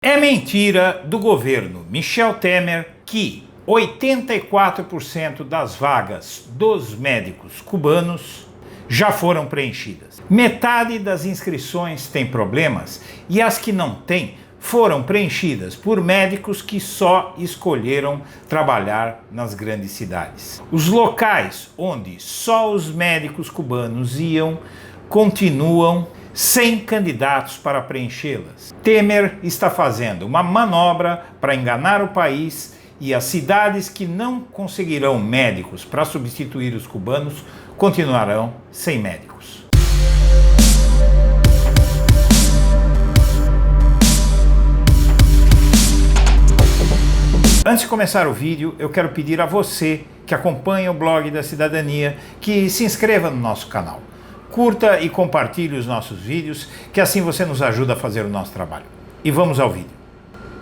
É mentira do governo Michel Temer que 84% das vagas dos médicos cubanos já foram preenchidas. Metade das inscrições tem problemas e as que não têm foram preenchidas por médicos que só escolheram trabalhar nas grandes cidades. Os locais onde só os médicos cubanos iam continuam sem candidatos para preenchê-las. Temer está fazendo uma manobra para enganar o país e as cidades que não conseguirão médicos para substituir os cubanos continuarão sem médicos. Antes de começar o vídeo, eu quero pedir a você que acompanha o blog da Cidadania que se inscreva no nosso canal. Curta e compartilhe os nossos vídeos, que assim você nos ajuda a fazer o nosso trabalho. E vamos ao vídeo.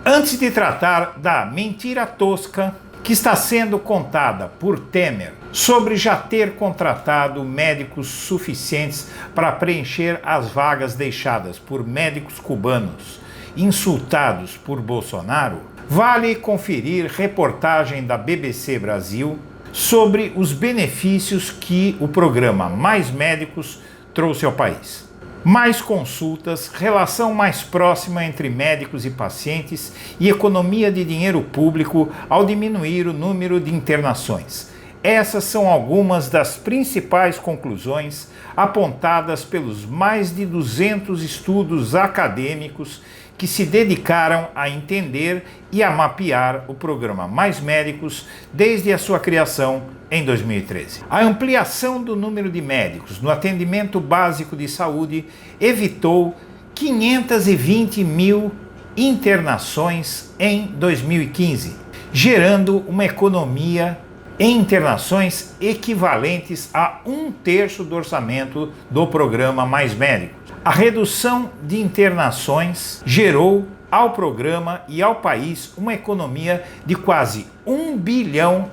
Antes de tratar da mentira tosca que está sendo contada por Temer sobre já ter contratado médicos suficientes para preencher as vagas deixadas por médicos cubanos insultados por Bolsonaro, vale conferir reportagem da BBC Brasil sobre os benefícios que o programa Mais Médicos trouxe ao país. Mais consultas, relação mais próxima entre médicos e pacientes e economia de dinheiro público ao diminuir o número de internações. Essas são algumas das principais conclusões apontadas pelos mais de 200 estudos acadêmicos que se dedicaram a entender e a mapear o programa Mais Médicos desde a sua criação em 2013. A ampliação do número de médicos no atendimento básico de saúde evitou 520 mil internações em 2015, gerando uma economia em internações equivalentes a 1/3 do orçamento do programa Mais Médicos. A redução de internações gerou ao programa e ao país uma economia de quase R$1 bilhão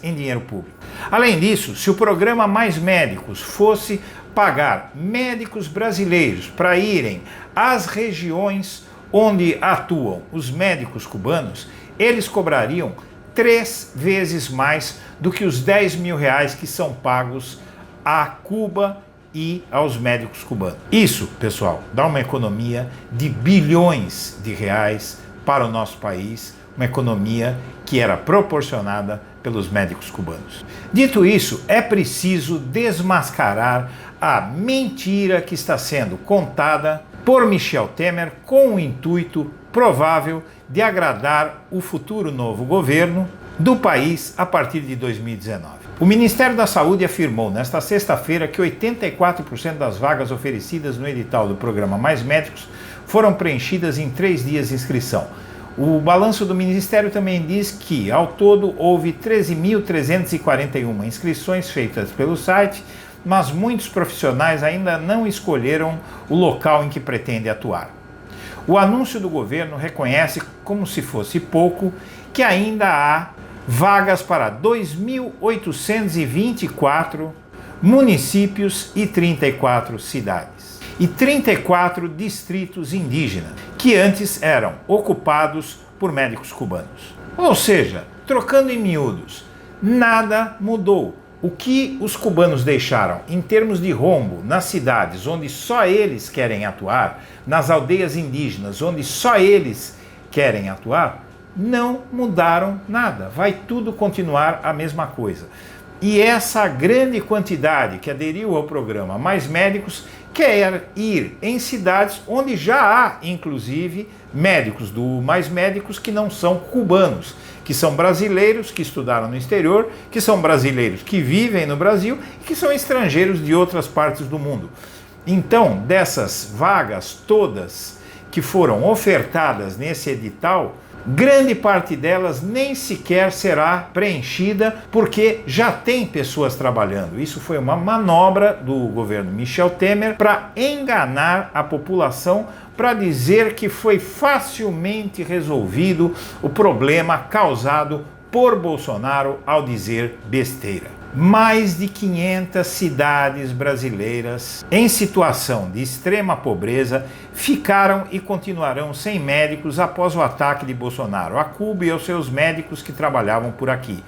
em dinheiro público. Além disso, se o programa Mais Médicos fosse pagar médicos brasileiros para irem às regiões onde atuam os médicos cubanos, eles cobrariam 3 vezes mais do que os R$10 mil que são pagos a Cuba e aos médicos cubanos. Isso, pessoal, dá uma economia de bilhões de reais para o nosso país, uma economia que era proporcionada pelos médicos cubanos. Dito isso, é preciso desmascarar a mentira que está sendo contada por Michel Temer com o intuito provável de agradar o futuro novo governo do país a partir de 2019. O Ministério da Saúde afirmou nesta sexta-feira que 84% das vagas oferecidas no edital do programa Mais Médicos foram preenchidas em 3 dias de inscrição. O balanço do Ministério também diz que, ao todo, houve 13.341 inscrições feitas pelo site, mas muitos profissionais ainda não escolheram o local em que pretende atuar. O anúncio do governo reconhece, como se fosse pouco, que ainda há vagas para 2.824 municípios e 34 cidades e 34 distritos indígenas, que antes eram ocupados por médicos cubanos. Ou seja, trocando em miúdos, nada mudou. O que os cubanos deixaram em termos de rombo nas cidades onde só eles querem atuar, nas aldeias indígenas onde só eles querem atuar, não mudaram nada, vai tudo continuar a mesma coisa. E essa grande quantidade que aderiu ao programa Mais Médicos quer ir em cidades onde já há, inclusive, médicos do Mais Médicos que não são cubanos, que são brasileiros que estudaram no exterior, que são brasileiros que vivem no Brasil e que são estrangeiros de outras partes do mundo. Então, dessas vagas todas que foram ofertadas nesse edital, grande parte delas nem sequer será preenchida porque já tem pessoas trabalhando. Isso foi uma manobra do governo Michel Temer para enganar a população, para dizer que foi facilmente resolvido o problema causado por Bolsonaro ao dizer besteira. Mais de 500 cidades brasileiras em situação de extrema pobreza ficaram e continuarão sem médicos após o ataque de Bolsonaro a Cuba e aos seus médicos que trabalhavam por aqui.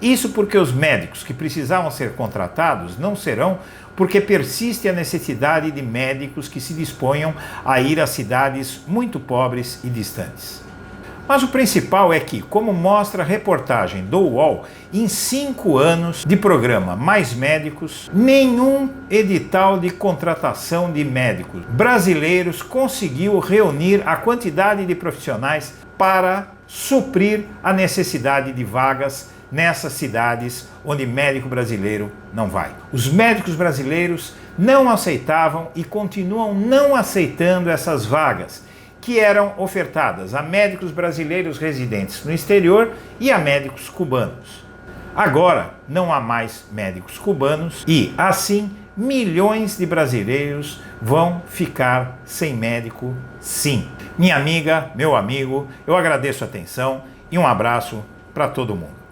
Isso porque os médicos que precisavam ser contratados não serão, porque persiste a necessidade de médicos que se disponham a ir a cidades muito pobres e distantes. Mas o principal é que, como mostra a reportagem do UOL, em 5 anos de programa Mais Médicos, nenhum edital de contratação de médicos brasileiros conseguiu reunir a quantidade de profissionais para suprir a necessidade de vagas nessas cidades onde médico brasileiro não vai. Os médicos brasileiros não aceitavam e continuam não aceitando essas vagas, que eram ofertadas a médicos brasileiros residentes no exterior e a médicos cubanos. Agora não há mais médicos cubanos e, assim, milhões de brasileiros vão ficar sem médico, sim. Minha amiga, meu amigo, eu agradeço a atenção e um abraço para todo mundo.